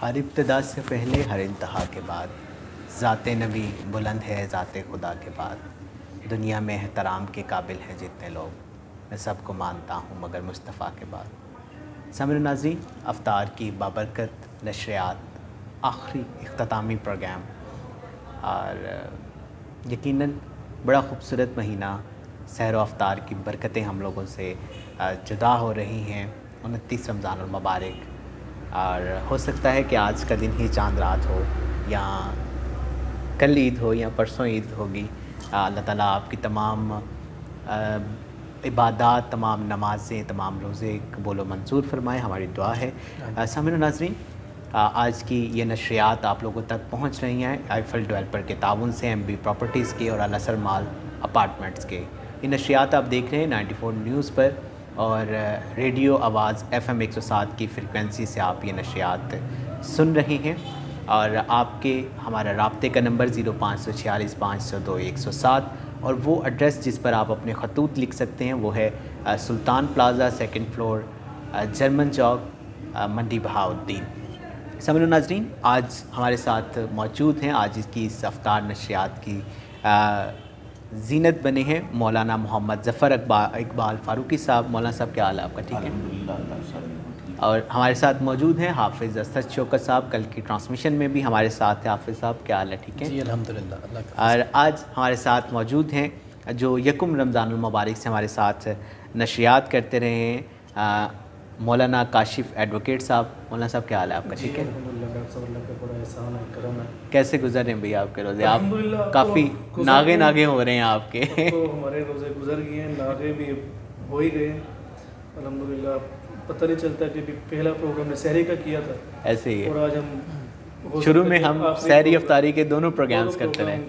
ہر ابتدا سے پہلے ہر انتہا کے بعد ذات نبی بلند ہے ذات خدا کے بعد، دنیا میں احترام کے قابل ہیں جتنے لوگ، میں سب کو مانتا ہوں مگر مصطفیٰ کے بعد۔ سامعین و ناظرین، افطار کی بابرکت نشریات آخری اختتامی پروگرام، اور یقیناً بڑا خوبصورت مہینہ سحر و افطار کی برکتیں ہم لوگوں سے جدا ہو رہی ہیں۔ 29 رمضان المبارک، اور ہو سکتا ہے کہ آج کا دن ہی چاند رات ہو، یا کل عید ہو، یا پرسوں عید ہوگی۔ اللہ تعالیٰ آپ کی تمام عبادات، تمام نمازیں، تمام روزے قبول و منظور فرمائے، ہماری دعا ہے۔ سامعین و ناظرین، آج کی یہ نشریات آپ لوگوں تک پہنچ رہی ہیں آئیفل ڈیولپر کے تعاون سے، MB پراپرٹیز کے اور الاسر مال اپارٹمنٹس کے۔ یہ نشریات آپ دیکھ رہے ہیں 94 نیوز پر، اور ریڈیو آواز FM 107 کی فریکوینسی سے آپ یہ نشریات سن رہے ہیں۔ اور آپ کے ہمارا رابطے کا نمبر 0546 502 107، اور وہ ایڈریس جس پر آپ اپنے خطوط لکھ سکتے ہیں وہ ہے سلطان پلازا، 2nd فلور، جرمن چوک، منڈی بہاؤالدین۔ سامعین و ناظرین، آج ہمارے ساتھ موجود ہیں، آج کی اس افطار نشریات کی زینت بنے ہیں مولانا محمد ظفر اقبال فاروقی صاحب۔ مولانا صاحب کیا حال ہے آپ کا؟ ٹھیک ہے۔ اور ہمارے ساتھ موجود ہیں حافظ اسد شوکت صاحب، کل کی ٹرانسمیشن میں بھی ہمارے ساتھ ہیں۔ حافظ صاحب کیا حال ہے؟ ٹھیک ہے جی الحمدللہ، اللہ کا۔ اور آج ہمارے ساتھ موجود ہیں جو یکم رمضان المبارک سے ہمارے ساتھ نشریات کرتے رہے ہیں، مولانا کاشف ایڈوکیٹ صاحب۔ مولانا صاحب کیا حال ہے آپ کا؟ ٹھیک ہے۔ کیسے گزر رہے ہیں بھئی آپ کے روزے؟ آپ کافی ناگے ہو رہے ہیں آپ کے۔ تو ہمارے روزے گزر گئے ہیں، ناگے بھی ہو ہی گئے الحمدللہ۔ پتہ نہیں چلتا کہ پہلا پروگرام نے سحری کا کیا تھا، ایسے ہی ہے، اور آج ہم شروع میں ہم سحری افطاری کے دونوں پروگرامز کرتے رہے،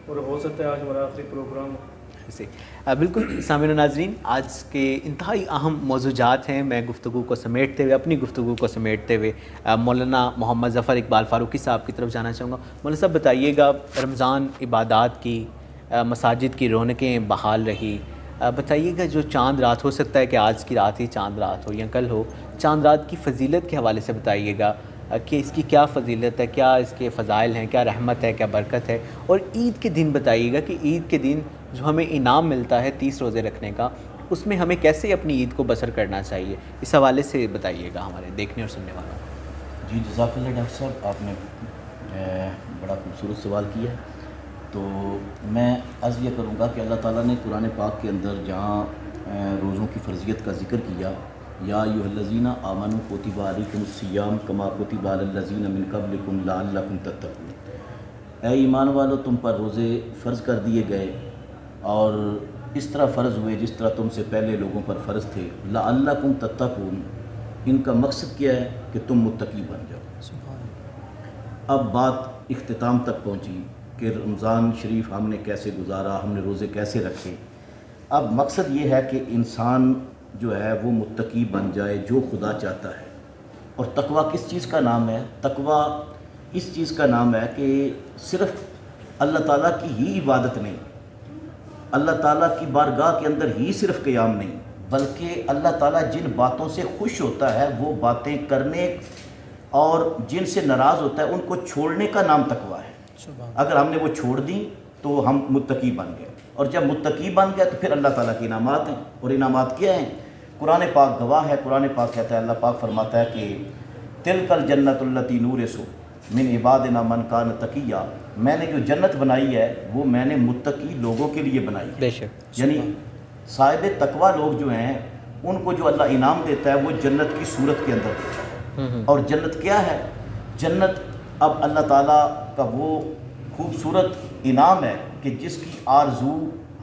اور ہو سکتا ہے آج ہمارا آخری پروگرام ہو۔ بالکل۔ سامعین و ناظرین، آج کے انتہائی اہم موضوعات ہیں۔ میں گفتگو کو سمیٹتے ہوئے، اپنی گفتگو کو سمیٹتے ہوئے مولانا محمد ظفر اقبال فاروقی صاحب کی طرف جانا چاہوں گا۔ مولانا صاحب بتائیے گا، رمضان عبادات کی، مساجد کی رونقیں بحال رہی، بتائیے گا جو چاند رات، ہو سکتا ہے کہ آج کی رات ہی چاند رات ہو یا کل ہو، چاند رات کی فضیلت کے حوالے سے بتائیے گا کہ اس کی کیا فضیلت ہے، کیا اس کے فضائل ہیں، کیا رحمت ہے، کیا برکت ہے۔ اور عید کے دن بتائیے گا کہ عید کے دن جو ہمیں انعام ملتا ہے 30 روزے رکھنے کا، اس میں ہمیں کیسے اپنی عید کو بسر کرنا چاہیے، اس حوالے سے بتائیے گا ہمارے دیکھنے اور سننے والوں کو۔ جی جزاک اللہ ڈاکٹر صاحب، آپ نے بڑا خوبصورت سوال کیا ہے۔ تو میں عرض یہ کروں گا کہ اللہ تعالیٰ نے قرآن پاک کے اندر جہاں روزوں کی فرضیت کا ذکر کیا، یا ایھا الذین آمنوا کتب علیکم الصیام کما کتب علی الذین من قبلکم لعلکم تتقون، اے ایمان والو تم پر روزے فرض کر دیے گئے، اور اس طرح فرض ہوئے جس طرح تم سے پہلے لوگوں پر فرض تھے، لعلکم تتقون، ان کا مقصد کیا ہے کہ تم متقی بن جاؤ۔ اب بات اختتام تک پہنچی کہ رمضان شریف ہم نے کیسے گزارا، ہم نے روزے کیسے رکھے۔ اب مقصد یہ ہے کہ انسان جو ہے وہ متقی بن جائے، جو خدا چاہتا ہے۔ اور تقویٰ کس چیز کا نام ہے؟ تقویٰ اس چیز کا نام ہے کہ صرف اللہ تعالیٰ کی ہی عبادت نہیں، اللہ تعالیٰ کی بارگاہ کے اندر ہی صرف قیام نہیں، بلکہ اللہ تعالیٰ جن باتوں سے خوش ہوتا ہے وہ باتیں کرنے، اور جن سے ناراض ہوتا ہے ان کو چھوڑنے کا نام تقویٰ ہے۔ اگر ہم نے وہ چھوڑ دیں تو ہم متقی بن گئے، اور جب متقی بن گئے تو پھر اللہ تعالیٰ کے انعامات ہیں۔ اور انعامات کیا ہیں؟ قرآن پاک گواہ ہے۔ قرآن پاک کہتا ہے، اللہ پاک فرماتا ہے کہ تلک الجنت التی نورث من عبادنا من کان تقیا، میں نے جو جنت بنائی ہے وہ میں نے متقی لوگوں کے لیے بنائی ہے۔ بے شک، یعنی صاحب تقویٰ لوگ جو ہیں ان کو جو اللہ انعام دیتا ہے وہ جنت کی صورت کے اندر دیتا ہے۔ اور جنت کیا ہے؟ جنت اب اللہ تعالیٰ کا وہ خوبصورت انعام ہے کہ جس کی آرزو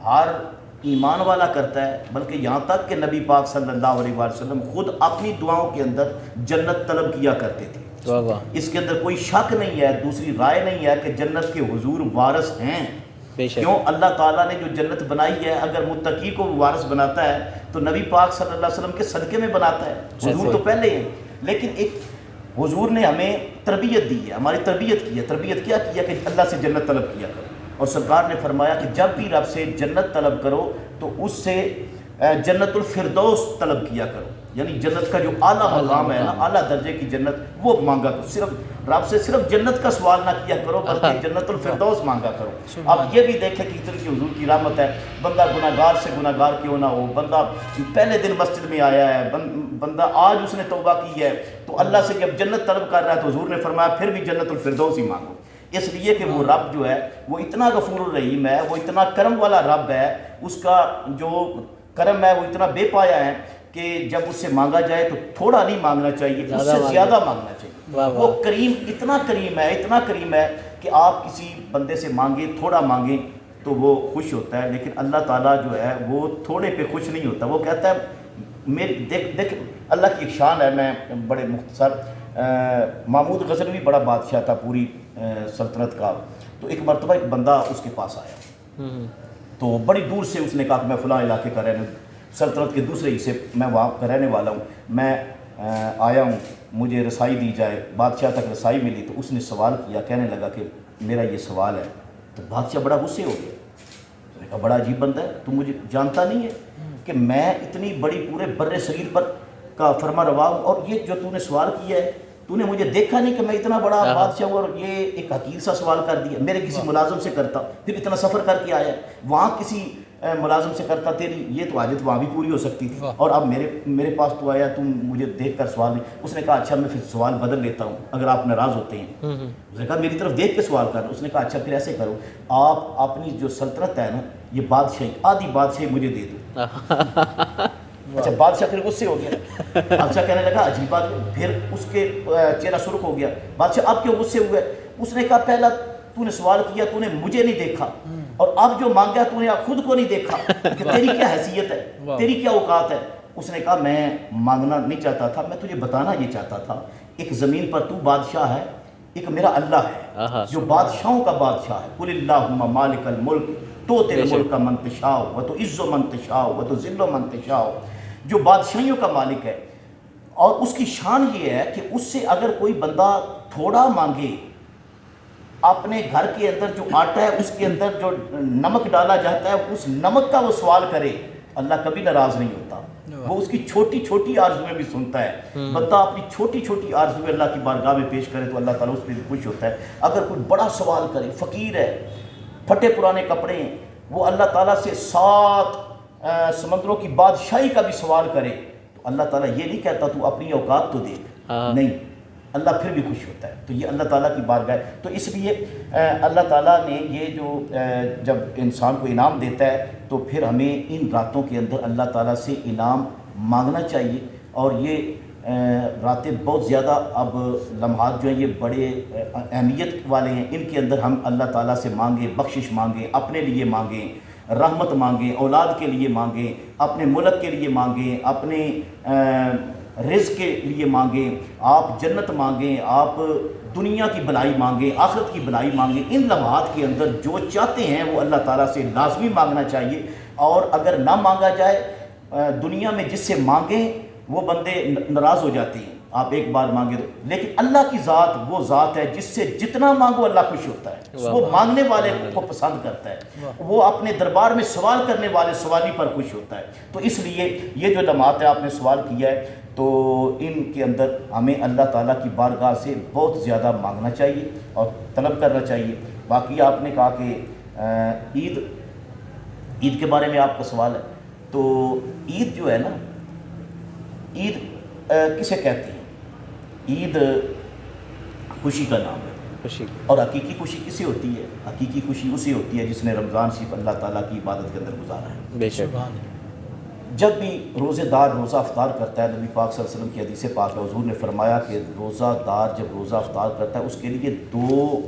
ہر ایمان والا کرتا ہے، بلکہ یہاں تک کہ نبی پاک صلی اللہ علیہ وسلم خود اپنی دعاؤں کے اندر جنت طلب کیا کرتے تھے۔ اس کے اندر کوئی شک نہیں ہے، دوسری رائے نہیں ہے کہ جنت کے حضور وارث ہیں۔ کیوں؟ اللہ تعالیٰ نے جو جنت بنائی ہے، اگر متقی کو وارث بناتا ہے تو نبی پاک صلی اللہ علیہ وسلم کے صدقے میں بناتا ہے۔ حضور تو پہلے ہیں، لیکن ایک حضور نے ہمیں تربیت دی ہے، ہماری تربیت کی ہے۔ تربیت کیا کی ہے کہ اللہ سے جنت طلب کیا کرو، اور سرکار نے فرمایا کہ جب بھی رب سے جنت طلب کرو تو اس سے جنت الفردوس طلب کیا کرو۔ یعنی جنت کا جو اعلیٰ مقام ہے نا، اعلیٰ درجے کی جنت، وہ مانگا کرو. صرف رب سے صرف جنت کا سوال نہ کیا کرو بلکہ جنت الفردوس مانگا کرو. اب یہ بھی دیکھیں کہ اتنی حضور کی رحمت ہے. بندہ گناہ گار سے گناہ گار کیوں نہ ہو، بندہ پہلے دن مسجد میں آیا ہے، بندہ آج اس نے توبہ کی ہے، تو اللہ سے جب جنت طلب کر رہا ہے تو حضور نے فرمایا پھر بھی جنت الفردوس ہی مانگو. اس لیے کہ وہ رب جو ہے وہ اتنا غفور الرحیم ہے، وہ اتنا کرم والا رب ہے، اس کا جو کرم ہے وہ اتنا بے پایا ہے کہ جب اس سے مانگا جائے تو تھوڑا نہیں مانگنا چاہیے، اس سے زیادہ مانگنا چاہیے. وہ کریم، اتنا کریم ہے کہ آپ کسی بندے سے مانگیں، تھوڑا مانگیں تو وہ خوش ہوتا ہے، لیکن اللہ تعالیٰ جو ہے وہ تھوڑے پہ خوش نہیں ہوتا. وہ کہتا ہے دیکھ اللہ کی ایک شان ہے. میں بڑے مختصر، محمود غزنوی بڑا بادشاہ تھا پوری سلطنت کا. تو ایک مرتبہ ایک بندہ اس کے پاس آیا، تو بڑی دور سے اس نے کہا کہ میں فلاں علاقے کا سلطنت کے دوسرے حصے میں وہاں کا رہنے والا ہوں، میں آیا ہوں، مجھے رسائی دی جائے. بادشاہ تک رسائی ملی تو اس نے سوال کیا، کہنے لگا کہ میرا یہ سوال ہے. تو بادشاہ بڑا غصے ہو گیا. اس نے کہا بڑا عجیب بندہ ہے، تو مجھے جانتا نہیں ہے کہ میں اتنی بڑی پورے بر صغیر پر کا فرما روا ہوں، اور یہ جو تو نے سوال کیا ہے، تو نے مجھے دیکھا نہیں کہ میں اتنا بڑا بادشاہ ہوں اور یہ ایک حقیر سا سوال کر دیا. میرے کسی ملازم سے کرتا، پھر اتنا سفر کر کے آیا، وہاں کسی ملازم سے کرتا، تیری یہ تو حاجت وہاں بھی پوری ہو سکتی تھی، اور اب میرے پاس تو آیا، تم مجھے دیکھ کر سوال نہیں. اس نے کہا اچھا میں پھر سوال بدل لیتا ہوں اگر آپ ناراض ہوتے ہیں. اس نے کہا میری طرف دیکھ کے سوال کرنا. اس نے کہا اچھا پھر ایسے کرو، آپ اپنی جو سلطنت ہے نا، یہ بادشاہی، آدھی بادشاہی مجھے دے دو. اچھا بادشاہ پھر غصے ہو گیا. بادشاہ کہنے لگا عجیب بات. پھر اس کے چہرہ سرخ ہو گیا. بادشاہ اب کیوں غصے ہوئے؟ اس نے کہا پہلا تو نے سوال کیا، تو نے مجھے نہیں دیکھا، اور اب جو مانگا تو نے خود کو نہیں دیکھا کہ تیری کیا حیثیت ہے، تیری کیا اوقات ہے. اس نے کہا میں مانگنا نہیں چاہتا تھا، میں تجھے بتانا یہ چاہتا تھا، ایک زمین پر تو بادشاہ ہے، ایک میرا اللہ ہے جو بادشاہوں کا بادشاہ ہے. قل اللہم مالک الملک تؤتی الملک من تشاء وتعز من تشاء وتذل من تشاء. جو بادشاہیوں کا مالک ہے، اور اس کی شان یہ ہے کہ اس سے اگر کوئی بندہ تھوڑا مانگے، اپنے گھر کے اندر جو آٹا ہے اس کے اندر جو نمک ڈالا جاتا ہے اس نمک کا وہ سوال کرے، اللہ کبھی ناراض نہیں ہوتا. وہ اس کی چھوٹی چھوٹی آرزویں بھی سنتا ہے. بندہ اپنی چھوٹی چھوٹی آرزویں اللہ کی بارگاہ میں پیش کرے تو اللہ تعالیٰ اس پہ بھی خوش ہوتا ہے. اگر کوئی بڑا سوال کرے، فقیر ہے، پھٹے پرانے کپڑے ہیں، وہ اللہ تعالیٰ سے 7 سمندروں کی بادشاہی کا بھی سوال کرے تو اللہ تعالیٰ یہ نہیں کہتا تو اپنی اوقات تو دیکھ، نہیں، اللہ پھر بھی خوش ہوتا ہے. تو یہ اللہ تعالیٰ کی بارگاہ ہے. تو اس لیے اللہ تعالیٰ نے یہ جو جب انسان کو انعام دیتا ہے تو پھر ہمیں ان راتوں کے اندر اللہ تعالیٰ سے انعام مانگنا چاہیے. اور یہ راتیں بہت زیادہ اب لمحات جو ہیں یہ بڑے اہمیت والے ہیں. ان کے اندر ہم اللہ تعالیٰ سے مانگیں، بخشش مانگیں، اپنے لیے مانگیں، رحمت مانگیں، اولاد کے لیے مانگیں، اپنے ملک کے لیے مانگیں، اپنے رزق کے لیے مانگیں، آپ جنت مانگیں، آپ دنیا کی بھلائی مانگیں، آخرت کی بھلائی مانگیں. ان لمحات کے اندر جو چاہتے ہیں وہ اللہ تعالیٰ سے لازمی مانگنا چاہیے. اور اگر نہ مانگا جائے، دنیا میں جس سے مانگیں وہ بندے ناراض ہو جاتے ہیں، آپ ایک بار مانگے تو، لیکن اللہ کی ذات وہ ذات ہے جس سے جتنا مانگو اللہ خوش ہوتا ہے. وہ مانگنے والے کو پسند کرتا ہے، وہ اپنے دربار میں سوال کرنے والے سوالی پر خوش ہوتا ہے. تو اس لیے یہ جو لمحات ہے آپ نے سوال کیا ہے تو ان کے اندر ہمیں اللہ تعالیٰ کی بارگاہ سے بہت زیادہ مانگنا چاہیے اور طلب کرنا چاہیے. باقی آپ نے کہا کہ عید کے بارے میں آپ کا سوال ہے. تو عید جو ہے نا، عید کسے کہتے ہیں؟ عید خوشی کا نام ہے. خوشی. اور حقیقی خوشی کسے ہوتی ہے؟ حقیقی خوشی اسے ہوتی ہے جس نے رمضان شریف اللہ تعالیٰ کی عبادت کے اندر گزارا ہے. بے شک. جب بھی روزے دار روزہ افطار کرتا ہے، نبی پاک صلی اللہ علیہ وسلم کی حدیث پاک ہے، حضور نے فرمایا کہ روزہ دار جب روزہ افطار کرتا ہے اس کے لیے 2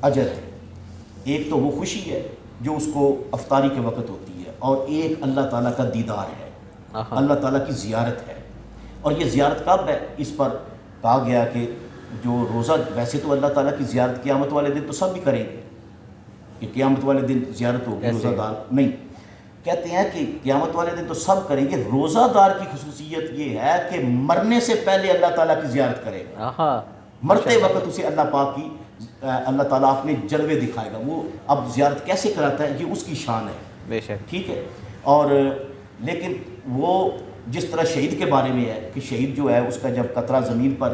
اجر ہیں. ایک تو وہ خوشی ہے جو اس کو افطاری کے وقت ہوتی ہے، اور ایک اللہ تعالیٰ کا دیدار ہے، اللہ تعالیٰ کی زیارت ہے. اور یہ زیارت کب ہے؟ اس پر کہا گیا کہ جو روزہ، ویسے تو اللہ تعالیٰ کی زیارت قیامت والے دن تو سب بھی کریں گے کہ قیامت والے دن زیارت ہوگی، روزہ دار نہیں. کہتے ہیں کہ قیامت والے دن تو سب کریں گے. روزہ دار کی خصوصیت یہ ہے کہ مرنے سے پہلے اللہ تعالیٰ کی زیارت کرے گا. مرتے وقت اسے اللہ پاک کی اللہ تعالیٰ اپنے جلوے دکھائے گا. وہ اب زیارت کیسے کراتا ہے یہ اس کی شان ہے. بے شک. ٹھیک ہے. اور لیکن وہ جس طرح شہید کے بارے میں ہے کہ شہید جو ہے اس کا جب قطرہ زمین پر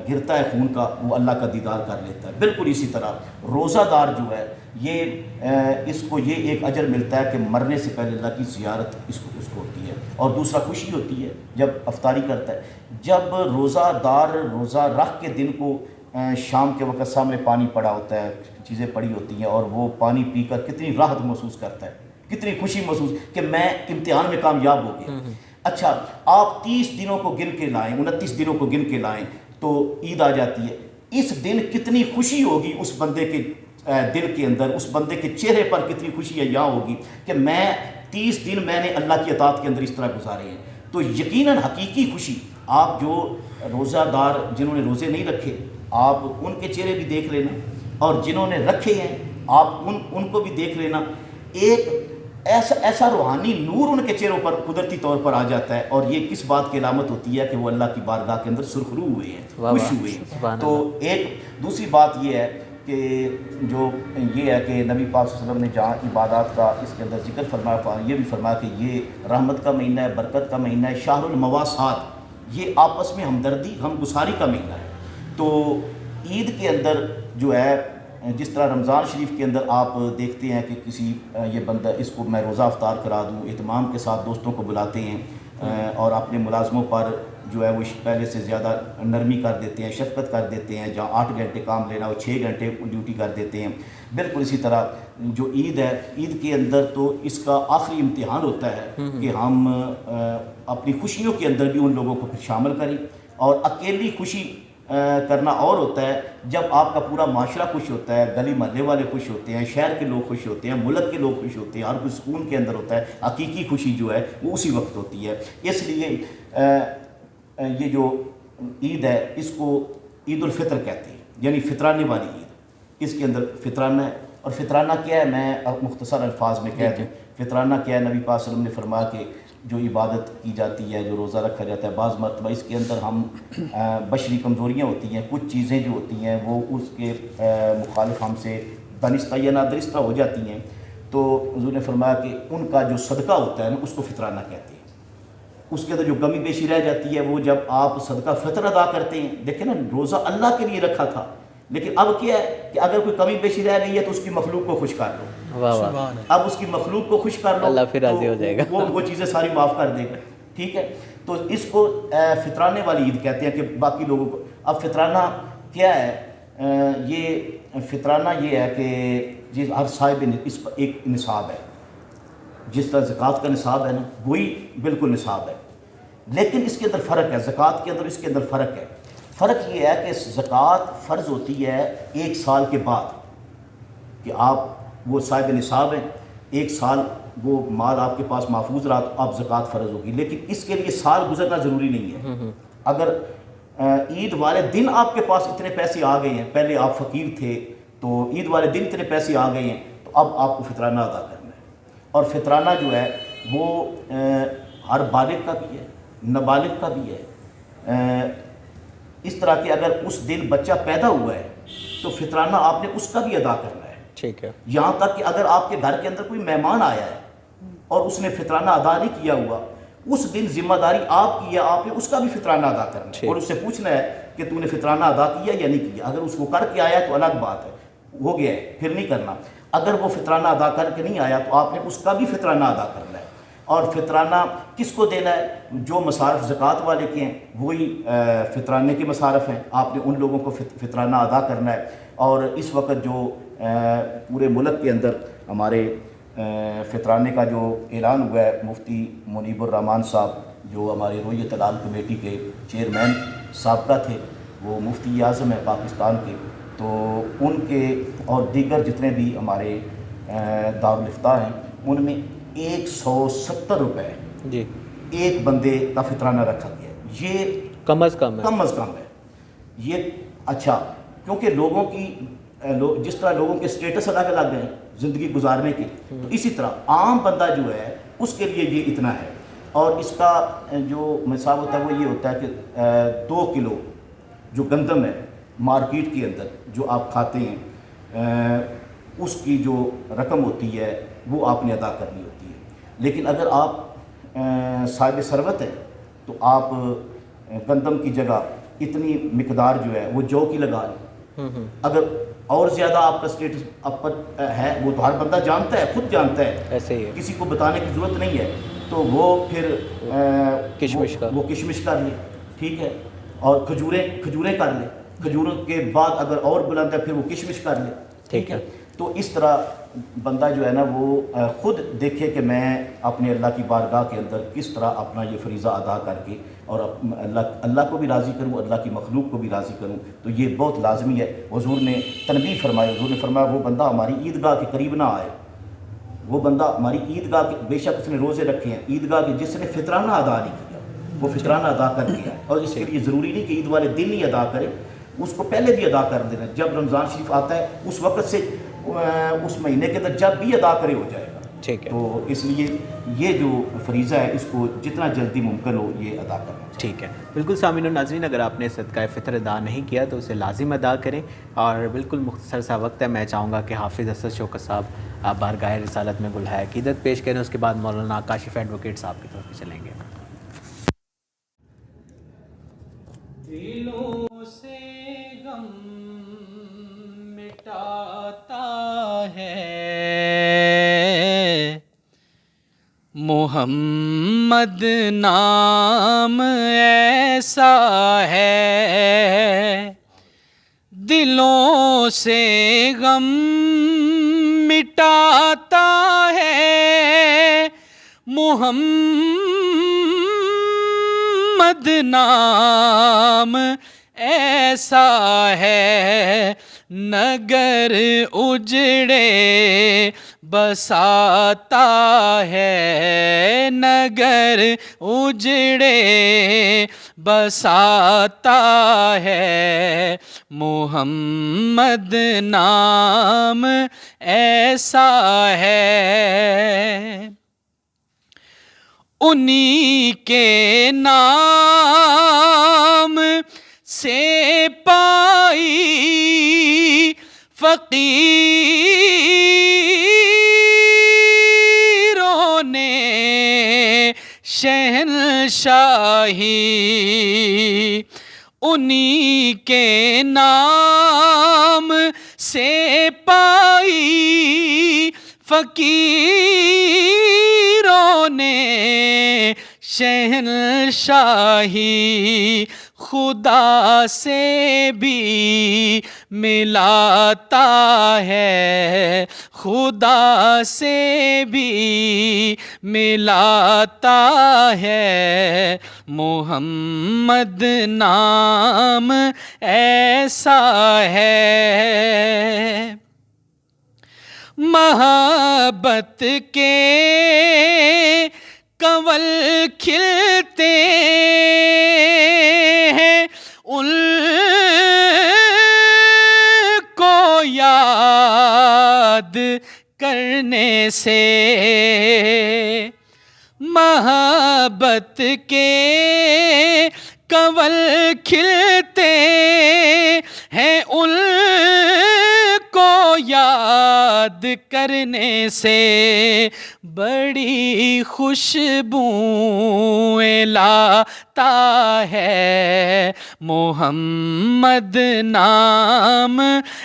گرتا ہے خون کا وہ اللہ کا دیدار کر لیتا ہے، بالکل اسی طرح روزہ دار جو ہے یہ اس کو یہ ایک اجر ملتا ہے کہ مرنے سے پہلے اللہ کی زیارت اس کو ہوتی ہے، اور دوسرا خوشی ہوتی ہے جب افطاری کرتا ہے۔ جب روزہ دار روزہ رکھ کے دن کو شام کے وقت سامنے پانی پڑا ہوتا ہے، چیزیں پڑی ہوتی ہیں، اور وہ پانی پی کر کتنی راحت محسوس کرتا ہے، کتنی خوشی محسوس کہ میں امتحان میں کامیاب ہو گیا۔ اچھا آپ 30 دنوں کو گن کے لائیں، 29 دنوں کو گن کے لائیں تو عید آ جاتی ہے، اس دن کتنی خوشی ہوگی اس بندے کے دل کے اندر، اس بندے کے چہرے پر کتنی خوشی ہے یہاں ہوگی کہ میں 30 دن میں نے اللہ کی اطاعت کے اندر اس طرح گزارے ہیں۔ تو یقیناً حقیقی خوشی آپ جو روزہ دار جنہوں نے روزے نہیں رکھے آپ ان کے چہرے بھی دیکھ لینا، اور جنہوں نے رکھے ہیں آپ ان کو بھی دیکھ لینا، ایک ایسا روحانی نور ان کے چہروں پر قدرتی طور پر آ جاتا ہے، اور یہ کس بات کی علامت ہوتی ہے کہ وہ اللہ کی بارگاہ کے اندر سرخرو ہوئے ہیں، خوش ہوئے ہیں۔ تو ایک دوسری بات یہ ہے کہ جو یہ ہے کہ نبی پاک صلی اللہ علیہ وسلم نے جہاں عبادات کا اس کے اندر ذکر فرمایا، یہ بھی فرمایا کہ یہ رحمت کا مہینہ ہے، برکت کا مہینہ ہے، شہر المواسات، یہ آپس میں ہمدردی ہمگساری کا مہینہ ہے۔ تو عید کے اندر جو ہے جس طرح رمضان شریف کے اندر آپ دیکھتے ہیں کہ کسی یہ بندہ اس کو میں روزہ افطار کرا دوں، اہتمام کے ساتھ دوستوں کو بلاتے ہیں اور اپنے ملازموں پر جو ہے وہ پہلے سے زیادہ نرمی کر دیتے ہیں، شفقت کر دیتے ہیں، جہاں 8 گھنٹے کام لینا وہ 6 گھنٹے ڈیوٹی کر دیتے ہیں۔ بالکل اسی طرح جو عید ہے، عید کے اندر تو اس کا آخری امتحان ہوتا ہے کہ ہم اپنی خوشیوں کے اندر بھی ان لوگوں کو پھر شامل کریں، اور اکیلی خوشی کرنا اور ہوتا ہے جب آپ کا پورا معاشرہ خوش ہوتا ہے، گلی محلے والے خوش ہوتے ہیں، شہر کے لوگ خوش ہوتے ہیں، ملک کے لوگ خوش ہوتے ہیں، ہر کوئی سکون کے اندر ہوتا ہے۔ حقیقی خوشی جو ہے وہ اسی وقت ہوتی ہے۔ اس لیے یہ جو عید ہے اس کو عید الفطر کہتے ہیں، یعنی فطرانے والی عید۔ اس کے اندر فطرانہ ہے، اور فطرانہ کیا ہے میں مختصر الفاظ میں کہہ دوں۔ فطرانہ کیا ہے؟ نبی پاک صلی اللہ علیہ وسلم نے فرمایا کہ جو عبادت کی جاتی ہے، جو روزہ رکھا جاتا ہے، بعض مرتبہ اس کے اندر ہم بشری کمزوریاں ہوتی ہیں، کچھ چیزیں جو ہوتی ہیں وہ اس کے مخالف ہم سے دانستہ یا نادرستہ ہو جاتی ہیں، تو حضور نے فرمایا کہ ان کا جو صدقہ ہوتا ہے نا اس کو فطرانہ کہتے ہیں۔ اس کے اندر جو کمی بیشی رہ جاتی ہے وہ جب آپ صدقہ فطر ادا کرتے ہیں، دیکھیں نا روزہ اللہ کے لیے رکھا تھا، لیکن اب کیا ہے کہ اگر کوئی کمی بیشی رہ گئی ہے تو اس کی مخلوق کو خوش کر لو، اب اس کی مخلوق کو خوش کر لو، اللہ پھر راضی ہو جائے گا، وہ چیزیں ساری معاف کر دے گا، ٹھیک ہے۔ تو اس کو فطرانے والی عید کہتے ہیں کہ باقی لوگوں کو۔ اب فطرانہ کیا ہے؟ یہ فطرانہ یہ ہے کہ ہر صاحب اس پر ایک نصاب ہے، جس طرح زکوٰۃ کا نصاب ہے نا وہی بالکل نصاب ہے، لیکن اس کے اندر فرق ہے، زکوٰۃ کے اندر اس کے اندر فرق ہے۔ فرق یہ ہے کہ زکوٰۃ فرض ہوتی ہے 1 سال کے بعد، کہ آپ وہ صاحب نصاب ہیں، 1 سال وہ مال آپ کے پاس محفوظ رہا تو آپ زکوٰۃ فرض ہوگی، لیکن اس کے لیے سال گزرنا ضروری نہیں ہے۔ اگر عید والے دن آپ کے پاس اتنے پیسے آ گئے ہیں، پہلے آپ فقیر تھے تو عید والے دن اتنے پیسے آ گئے ہیں تو اب آپ کو فطرانہ ادا کرنا ہے۔ اور فطرانہ جو ہے وہ ہر بالغ کا بھی ہے، نابالغ کا بھی ہے۔ اس طرح کہ اگر اس دن بچہ پیدا ہوا ہے تو فطرانہ آپ نے اس کا بھی ادا کرنا ہے، ٹھیک ہے۔ یہاں تک کہ اگر آپ کے گھر کے اندر کوئی مہمان آیا ہے اور اس نے فطرانہ ادا نہیں کیا ہوا، اس دن ذمہ داری آپ کی ہے، آپ نے اس کا بھی فطرانہ ادا کرنا ہے، اور اس سے پوچھنا ہے کہ تو نے فطرانہ ادا کیا یا نہیں کیا۔ اگر اس کو کر کے آیا تو الگ بات ہے، ہو گیا ہے، پھر نہیں کرنا۔ اگر وہ فطرانہ ادا کر کے نہیں آیا تو آپ نے اس کا بھی فطرانہ ادا کرنا ہے۔ اور فطرانہ کس کو دینا ہے؟ جو مصارف زکوٰۃ والے کے ہیں وہی فطرانے کے مصارف ہیں، آپ نے ان لوگوں کو فطرانہ ادا کرنا ہے۔ اور اس وقت جو پورے ملک کے اندر ہمارے فطرانے کا جو اعلان ہوا ہے، مفتی منیب الرحمان صاحب جو ہمارے رویت العال کمیٹی کے چیئرمین سابقہ تھے، وہ مفتی اعظم ہے پاکستان کے، تو ان کے اور دیگر جتنے بھی ہمارے دارالفتاء ہیں ان میں 170 روپے جی ایک بندے کا فطرانہ رکھا گیا ہے۔ یہ کم از کم ہے یہ۔ اچھا، کیونکہ لوگوں کی جس طرح لوگوں کے سٹیٹس الگ الگ ہیں زندگی گزارنے کے، تو اسی طرح عام بندہ جو ہے اس کے لیے یہ اتنا ہے۔ اور اس کا جو حساب ہوتا ہے وہ یہ ہوتا ہے کہ 2 کلو جو گندم ہے مارکیٹ کے اندر جو آپ کھاتے ہیں اس کی جو رقم ہوتی ہے وہ آپ نے ادا کرنی ہوتی ہے۔ لیکن اگر آپ صاحب ثروت ہیں تو آپ گندم کی جگہ اتنی مقدار جو ہے وہ جو کی لگا لیں. اگر اور زیادہ آپ کا اسٹیٹس اپر ہے وہ تو ہر بندہ جانتا ہے, خود جانتا ہے, ایسے ہی ہے, کسی کو بتانے کی ضرورت نہیں ہے, تو وہ پھر وہ کشمش کر لے, ٹھیک ہے, اور کھجوریں کر لے, کھجوروں کے بعد اگر اور بلند ہے پھر وہ کشمش کر لے, ٹھیک ہے. تو اس طرح بندہ جو ہے نا وہ خود دیکھے کہ میں اپنے اللہ کی بارگاہ کے اندر کس طرح اپنا یہ فریضہ ادا کر کے اور اللہ کو بھی راضی کروں, اللہ کی مخلوق کو بھی راضی کروں. تو یہ بہت لازمی ہے. حضور نے تنبیہ فرمائی, حضور نے فرمایا وہ بندہ ہماری عیدگاہ کے قریب نہ آئے, وہ بندہ ہماری عیدگاہ کے, بے شک اس نے روزے رکھے ہیں عیدگاہ کے, جس نے فطرانہ ادا نہیں کیا وہ فطرانہ ادا کر دیا ہے. اور اس کے لیے ضروری نہیں کہ عید والے دن ہی ادا کرے, اس کو پہلے بھی ادا کر دینا. جب رمضان شریف آتا ہے اس وقت سے اس مہینے کے اندر جب بھی ادا کرے ہو جائے گا. ٹھیک ہے. تو اس لیے یہ جو فریضہ ہے اس کو جتنا جلدی ممکن ہو یہ ادا کرنا. ٹھیک ہے, بالکل. سامعین و ناظرین, اگر آپ نے صدقہ فطر ادا نہیں کیا تو اسے لازم ادا کریں. اور بالکل مختصر سا وقت ہے, میں چاہوں گا کہ حافظ اسد شوکت صاحب بارگاہ رسالت میں گلہائے عقیدت پیش کریں, اس کے بعد مولانا کاشف ایڈوکیٹ صاحب کی طرف چلیں گے. دلوں سے غم مٹاتا ہے محمد نام ایسا ہے, دلوں سے غم مٹاتا ہے محمد نام ایسا ہے, نگر اجڑے بساتا ہے, نگر اجڑے بساتا ہے محمد نام ایسا ہے. انہی کے نام سے پائی فقیروں نے شہنشاہی, انہی کے نام سے پائی فقیروں نے شہنشاہی, خدا سے بھی ملاتا ہے, خدا سے بھی ملاتا ہے محمد نام ایسا ہے. محبت کے کنول کھلتے ہیں ان کو یاد کرنے سے, محبت کے کنول کھلتے ہیں ان کو یاد کرنے سے, بڑی خوشبوئیں لاتا ہے محمد نام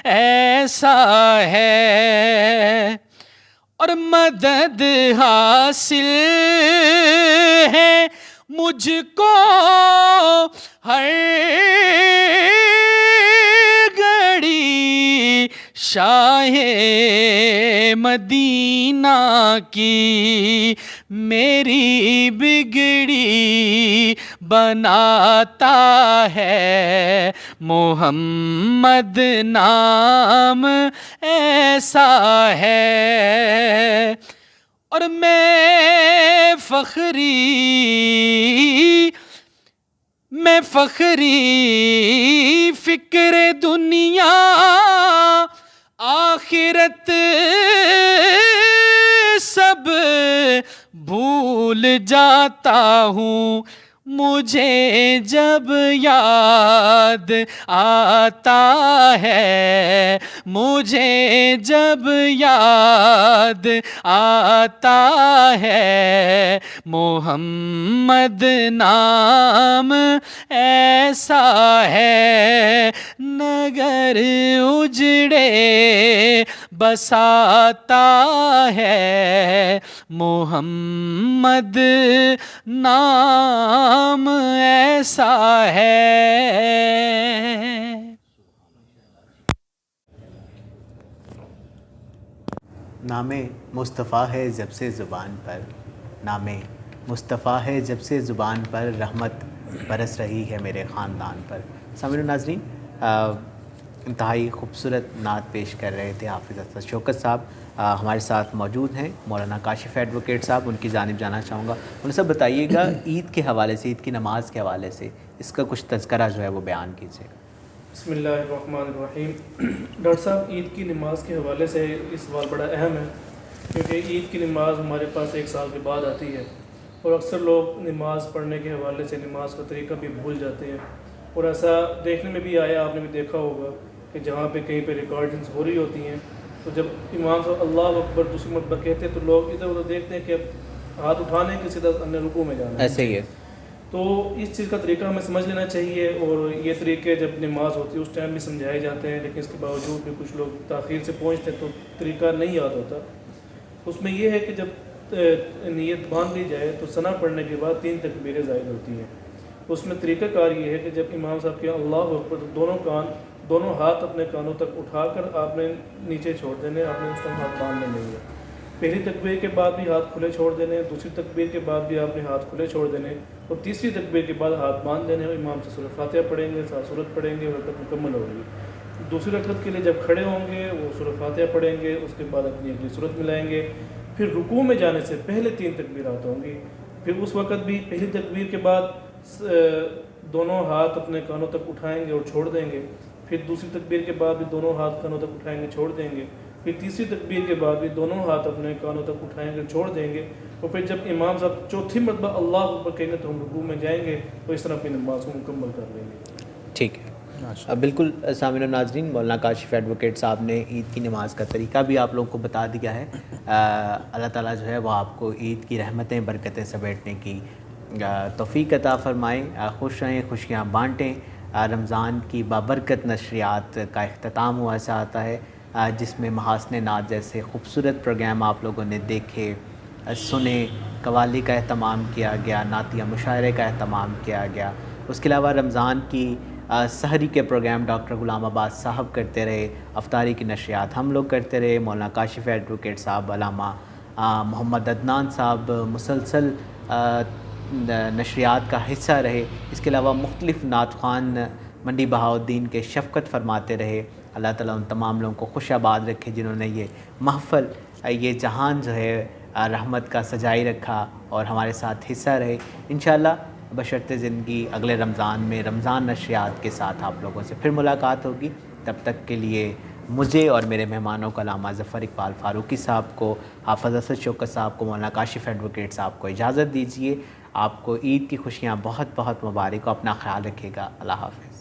ایسا ہے. اور مدد حاصل ہے مجھ کو ہر گھڑی شاہ مدینہ کی, میری بگڑی بناتا ہے محمد نام ایسا ہے. اور میں فخری فکر دنیا آخرت سب بھول جاتا ہوں, مجھے جب یاد آتا ہے، مجھے جب یاد آتا ہے محمد نام ایسا ہے، نگر اجڑے بساتا ہے محمد نام ایسا ہے۔ نام مصطفیٰ ہے جب سے زبان پر، نام مصطفیٰ ہے جب سے زبان پر، رحمت برس رہی ہے میرے خاندان پر۔ سامعین و ناظرین، انتہائی خوبصورت نعت پیش کر رہے تھے حافظ اسد شوکت صاحب، ہمارے ساتھ موجود ہیں مولانا کاشف ایڈوکیٹ صاحب، ان کی جانب جانا چاہوں گا۔ انہیں سب بتائیے گا عید کے حوالے سے، عید کی نماز کے حوالے سے اس کا کچھ تذکرہ جو ہے وہ بیان کیجیے گا۔ بسم اللہ الرحمن الرحیم۔ ڈاکٹر صاحب، عید کی نماز کے حوالے سے یہ سوال بڑا اہم ہے، کیونکہ عید کی نماز ہمارے پاس ایک سال کے بعد آتی ہے، اور اکثر لوگ نماز پڑھنے کے حوالے سے نماز کا طریقہ بھی بھول جاتے ہیں، اور ایسا دیکھنے میں بھی آیا، آپ نے بھی دیکھا ہوگا کہ جہاں پہ کہیں پہ ریکارڈنگز ہو رہی ہوتی ہیں تو جب امام صاحب اللہ اکبر دوسری مرتبہ کہتے ہیں تو لوگ ادھر ادھر دیکھتے ہیں کہ اب ہاتھ اٹھانے کے سیدھا اپنے رکوع میں جانا ہے۔ ایسے ہی ہے، تو اس چیز کا طریقہ ہمیں سمجھ لینا چاہیے، اور یہ طریقے جب نماز ہوتی ہے اس ٹائم بھی سمجھائے جاتے ہیں، لیکن اس کے باوجود بھی کچھ لوگ تاخیر سے پہنچتے ہیں تو طریقہ نہیں یاد ہوتا۔ اس میں یہ ہے کہ جب نیت باندھ لی جائے تو ثنا پڑھنے کے بعد 3 تکبیریں زائد ہوتی ہیں۔ اس میں طریقہ کار یہ ہے کہ جب امام صاحب کے اللہ اکبر تو دونوں ہاتھ اپنے کانوں تک اٹھا کر آپ نے نیچے چھوڑ دینے، آپ نے اس ٹائم ہاتھ باندھنے نہیں ہے۔ پہلی تکبیر کے بعد بھی ہاتھ کھلے چھوڑ دینے، دوسری تکبیر کے بعد بھی آپ نے ہاتھ کھلے چھوڑ دینے، اور تیسری تکبیر کے بعد ہاتھ باندھ دینے، اور امام سے سورۃ فاتحہ پڑھیں گے، ساتھ سورت پڑھیں گے، اور رکعت مکمل ہوگی۔ دوسری رکعت کے لیے جب کھڑے ہوں گے وہ سورۃ فاتحہ پڑھیں گے، اس کے بعد اپنی اگلی سورت ملائیں گے، پھر رکوع میں جانے سے پہلے 3 تکبیرات ہوں گی، پھر اس وقت بھی پہلی تکبیر کے بعد دونوں ہاتھ اپنے کانوں تک اٹھائیں گے اور چھوڑ دیں گے، پھر دوسری تکبیر کے بعد بھی دونوں ہاتھ کانوں تک اٹھائیں گے، چھوڑ دیں گے، پھر تیسری تکبیر کے بعد بھی دونوں ہاتھ اپنے کانوں تک اٹھائیں گے، چھوڑ دیں گے، اور پھر جب امام صاحب چوتھی مرتبہ اللہ اکبر کہیں گے تو ہم رکوع میں جائیں گے، تو اس طرح اپنی نماز کو مکمل کر لیں گے۔ ٹھیک ہے، بالکل۔ سامعین و ناظرین، مولانا کاشف ایڈوکیٹ صاحب نے عید کی نماز کا طریقہ بھی آپ لوگوں کو بتا دیا ہے۔ اللہ تعالیٰ جو ہے وہ آپ کو عید کی رحمتیں برکتیں سمیٹنے کی توفیق عطا فرمائیں، خوش رہیں، خوشیاں بانٹیں۔ رمضان کی بابرکت نشریات کا اختتام ہوا ایسا آتا ہے جس میں محاسن نعت جیسے خوبصورت پروگرام آپ لوگوں نے دیکھے، سنے، قوالی کا اہتمام کیا گیا، نعتیہ مشاعرے کا اہتمام کیا گیا۔ اس کے علاوہ رمضان کی سحری کے پروگرام ڈاکٹر غلام عباس صاحب کرتے رہے، افطاری کی نشریات ہم لوگ کرتے رہے، مولانا کاشف ایڈوکیٹ صاحب، علامہ محمد عدنان صاحب مسلسل نشریات کا حصہ رہے۔ اس کے علاوہ مختلف نعت خوان منڈی بہاؤالدین کے شفقت فرماتے رہے۔ اللہ تعالیٰ ان تمام لوگوں کو خوش آباد رکھے جنہوں نے یہ محفل، یہ جہان جو ہے رحمت کا سجائی رکھا اور ہمارے ساتھ حصہ رہے۔ انشاءاللہ بشرط زندگی اگلے رمضان میں رمضان نشریات کے ساتھ آپ لوگوں سے پھر ملاقات ہوگی۔ تب تک کے لیے مجھے اور میرے مہمانوں کو علامہ ظفر اقبال فاروقی صاحب کو، حافظ اسد شوکت صاحب کو، مولانا کاشف ایڈوکیٹ صاحب کو اجازت دیجیے۔ آپ کو عید کی خوشیاں بہت بہت مبارک ہو، اپنا خیال رکھیے گا۔ اللہ حافظ۔